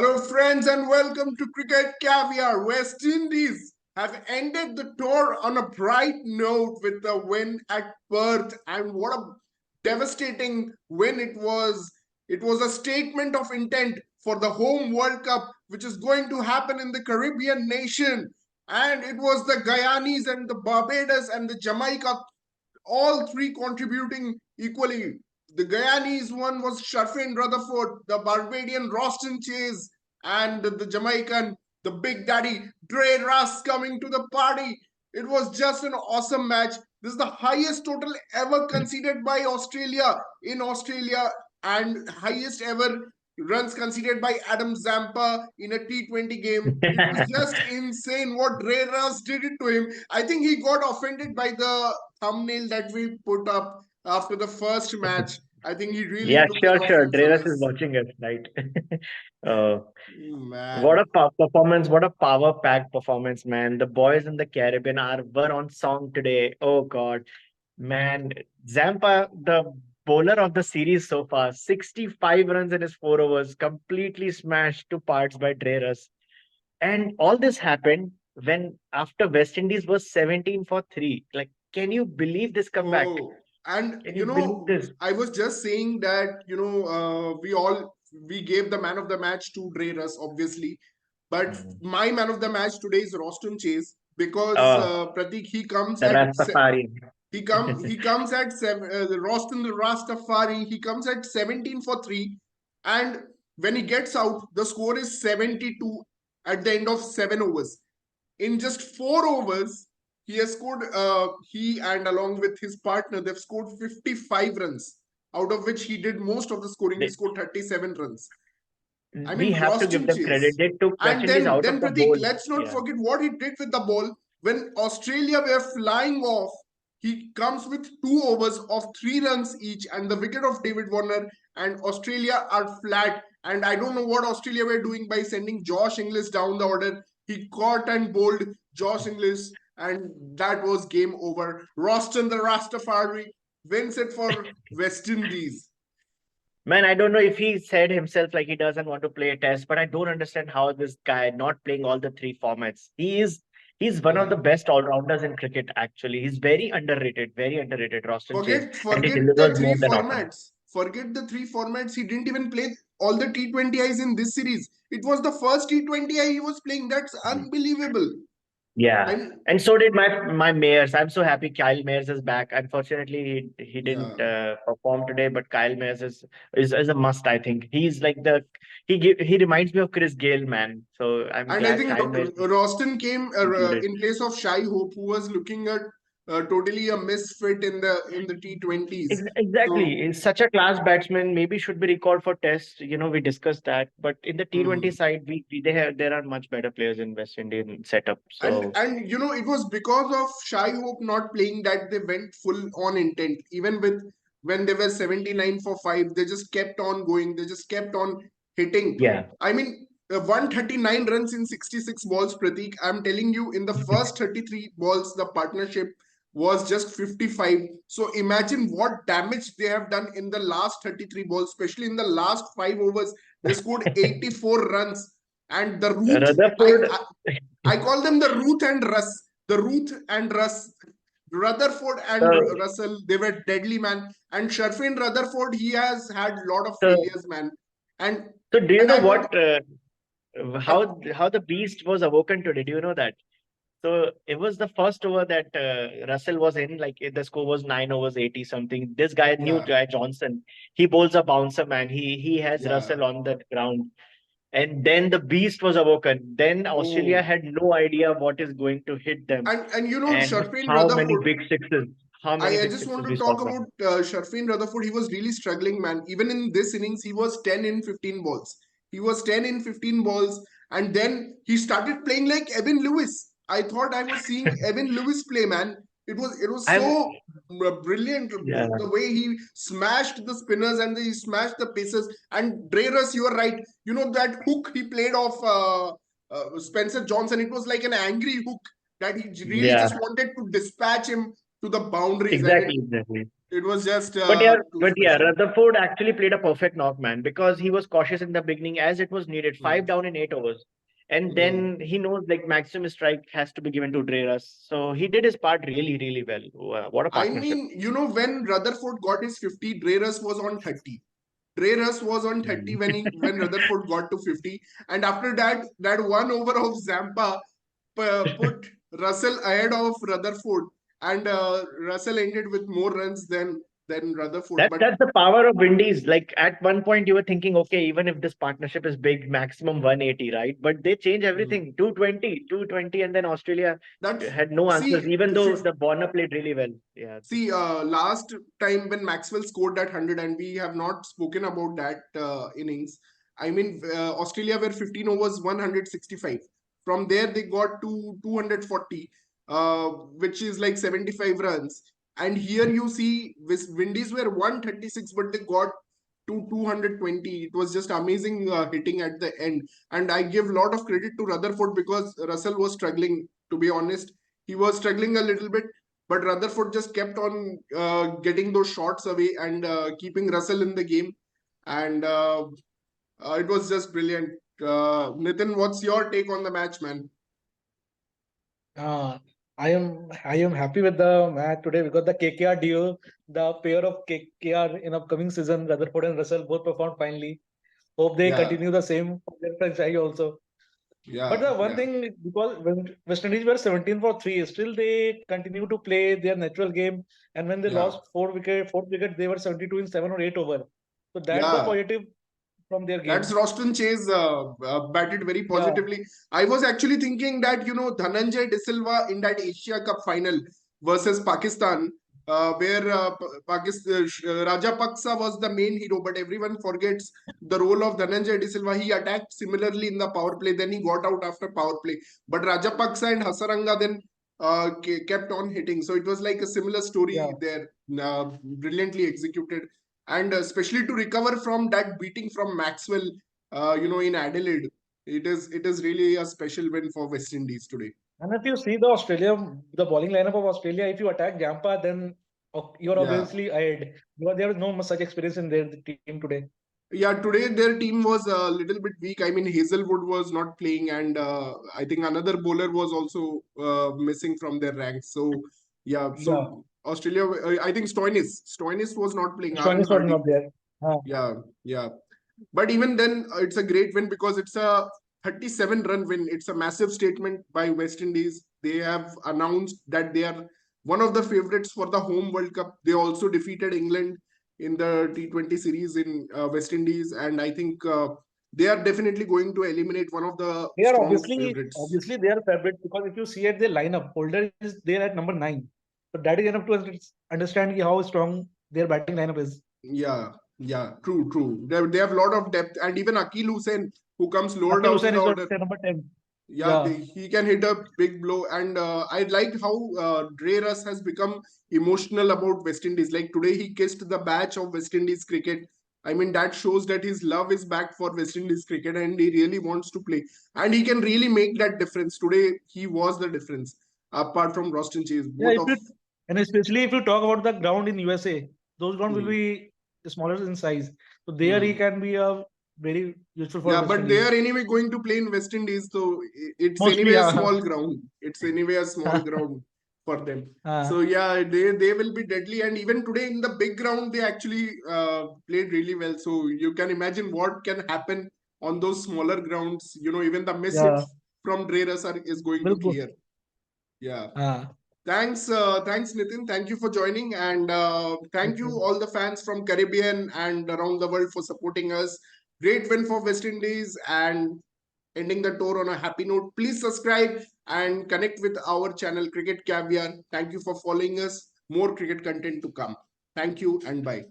Hello, friends, and welcome to Cricket Caviar. West Indies have ended the tour on a bright note with a win at Perth, and what a devastating win it was! It was a statement of intent for the home World Cup, which is going to happen in the Caribbean nation. And it was the Guyanese and the Barbados and the Jamaica all three contributing equally. The Guyanese one was Sharfin Rutherford, the Barbadian Roston Chase, and the Jamaican, the Big Daddy Dre Russ coming to the party. It was just an awesome match. This is the highest total ever conceded by Australia in Australia and highest ever runs conceded by Adam Zampa in a T20 game. It was just insane what Ray Russ did it to him. I think he got offended by the thumbnail that we put up after the first match. I think he really Yeah, took an sure. offense on Dreras is us. watching us, right? uh, what Man. a performance! What a power-packed performance, man! The boys in the Caribbean were on song today. Oh God, man! Zampa, the bowler of the series so far, 65 runs in his 4 overs, completely smashed to parts by Dreras. And all this happened when after West Indies was 17 for 3. Like, can you believe this comeback? Oh, and Can you believe this? I was just saying that we gave the man of the match to Dre Russ, obviously, but Mhm. my man of the match today is Roston Chase because Oh, Pratik he comes the at Rastafari. he comes at Roston the Rastafari. He comes at 17 for 3, and when he gets out, the score is 72 at the end of 7 overs. In just 4 overs, he has scored. He and along with his partner, they've scored 55 runs, out of which he did most of the scoring. He They, scored 37 runs. I we mean, have to give Roston them credit. Chase. They took West And Indies then, out of then the Pratik, bowl. let's not Yeah. forget what he did with the ball. When Australia were flying off, he comes with 2 overs of 3 runs each and the wicket of David Warner, and Australia are flat. And I don't know what Australia were doing by sending Josh Inglis down the order. He caught and bowled Josh Inglis, and that was game over. Roston the Rastafari wins it for West Indies. Man, I don't know if he said himself like he doesn't want to play a test, but I don't understand how this guy not playing all the three formats. He's one of the Yeah. best all-rounders in cricket, actually. He's very underrated, Roston Chase, and he Forget the delivers three more than often. formats. Forget the three formats. He didn't even play all the T20Is in this series. It was the first T20I he was playing. That's unbelievable. Yeah, And and so did my Mayers. I'm so happy Kyle Mayers is back. Unfortunately, he didn't yeah. perform today, but Kyle Mayers is a must. I think he's like he reminds me of Chris Gale, man. So I'm And I glad think Kyle Mayers is Roston came included. in place of Shai Hope, who was looking at totally a misfit in the T20s. Exactly. So, He's such a class batsman. Maybe should be recalled for Test. We discussed that. But in the T20 hmm. side, there are much better players in West Indian setup. and So and it was because of Shai Hope not playing that they went full on intent. Even with when they were 79 for 5, they just kept on going. They just kept on hitting. yeah. I mean, 139 runs in 66 balls, Pratik. I'm telling you, in the first 33 balls, the partnership was just 55. So imagine what damage they have done in the last 33 balls, especially in the last 5 overs. They scored 84 runs. And the Ruth, Rutherford. I call them the Ruth and Russ. The Ruth and Russ. Rutherford and Uh, Russell, they were deadly, man. And Sharfin Rutherford, he has had a lot of so failures, man. And so do you and know I want what? I, How the beast was awoken today? Do you know that? So it was the first over that Russell was in. Like the score was 9 overs, 80 something. This guy, new yeah, guy Johnson, he bowls a bouncer, man. He has yeah. Russell on the ground. And then the beast was awoken. Then Australia Oh, had no idea what is going to hit them and and Sharfin how many Rutherford. big sixes, how many I big just sixes want to we saw talk from about him. Sharfin Rutherford. He was really struggling, man. Even in this innings, he was 10 in 15 balls. He was 10 in 15 balls. And then he started playing like Evan Lewis. I thought I was seeing Evan Lewis play, man. It was I'm so brilliant Yeah. the way he smashed the spinners and he smashed the pacers. And Dreras, you are right. You know that hook he played off Spencer Johnson. It was like an angry hook that he really Yeah, just wanted to dispatch him to the boundaries. I mean, exactly. It was just too But yeah, special. Rutherford actually played a perfect knock, man, because he was cautious in the beginning as it was needed. Hmm. 5 down in 8 overs. And Hmm. then he knows like maximum strike has to be given to Dreras. So he did his part really, really well. What a I partnership. mean, when Rutherford got his 50, Dreras was on 30. Dreras was on 30 Mm. when Rutherford got to 50, and after that, that 1 over of Zampa put Russell ahead of Rutherford, and Russell ended with more runs than Rutherford. But That's the power of Windies. Like at one point you were thinking, okay, even if this partnership is big, maximum 180, right? But they change mm, everything. 220, and then Australia that's had no answers, see even though 50, the Bonner played really well. Yeah. see, last time when Maxwell scored that 100, and we have not spoken about that innings. I mean, Australia were 15 overs, 165. From there, they got to 240, which is like 75 runs. And here you see, Windies were 136, but they got to 220. It was just amazing hitting at the end. And I give a lot of credit to Rutherford because Russell was struggling, to be honest. He was struggling a little bit, but Rutherford just kept on getting those shots away and keeping Russell in the game. And it was just brilliant. Nitin, what's your take on the match, man? Uh, I am happy with the match today because the KKR duo, the pair of KKR in upcoming season, Rutherford and Russell both performed finely. Hope they Yeah, continue the same for their franchise also. But yeah, the one yeah, thing, because when West Indies were 17 for 3, still they continue to play their natural game. And when they yeah, lost fourth wicket, they were 72 in 7 or 8 over. So that's the yeah. positive from their That's game. Roston Chase batted very Yeah, positively. I was actually thinking that, Dhananjay De Silva in that Asia Cup final versus Pakistan, where Pakistan, Rajapaksa was the main hero, but everyone forgets the role of Dhananjay De Silva. He attacked similarly in the power play, then he got out after power play. But Rajapaksa and Hasaranga then kept on hitting. So it was like a similar story yeah. there, brilliantly executed, and especially to recover from that beating from Maxwell, in Adelaide, it is really a special win for West Indies today. And if you see the bowling lineup of Australia, if you attack Jampa, then you're Yeah, obviously ahead. Because there is no much such experience in their team today. yeah. Today their team was a little bit weak. I mean, Hazelwood was not playing, and I think another bowler was also missing from their ranks. So yeah, Yeah, so Australia, I think Stoinis was not playing. Aaron Stoinis was Hardy. not there. Yeah, yeah. But even then, it's a great win because it's a 37-run win. It's a massive statement by West Indies. They have announced that they are one of the favorites for the home World Cup. They also defeated England in the T20 series in West Indies, and I think they are definitely going to eliminate one of the They are strong favorites. obviously they are favorite because if you see at their lineup, Holder is there at number 9. So that is enough to understand how strong their batting lineup is. Yeah, yeah, true, true. They have a lot of depth, and even Akil Hussain, who comes lower Akil down in Hussain the is at order. number 10. Yeah, Yeah, he can hit a big blow, and I liked how Dre Russ has become emotional about West Indies. Like today, he kissed the badge of West Indies cricket. I mean, that shows that his love is back for West Indies cricket, and he really wants to play, and he can really make that difference. Today, he was the difference. Apart from Roston Chase, yeah. both If of you and especially if you talk about the ground in USA, those ground will hmm, be smaller in size. So there he hmm. can be a very useful for Yeah, West but they Indies. are anyway going to play in West Indies, so it's Mostly, anyway a yeah. small ground. It's anyway a small ground for them. So uh, yeah, they will be deadly. And even today in the big ground, they actually played really well. So you can imagine what can happen on those smaller grounds. Even the miss hit yeah. from Dre Russell is going to Bilkul. clear. Yeah. Uh, Thanks, Nitin. Thank you for joining, and thank you okay. all the fans from Caribbean and around the world for supporting us. Great win for West Indies and ending the tour on a happy note. Please subscribe and connect with our channel Cricket Caviar. Thank you for following us. More cricket content to come. Thank you and bye.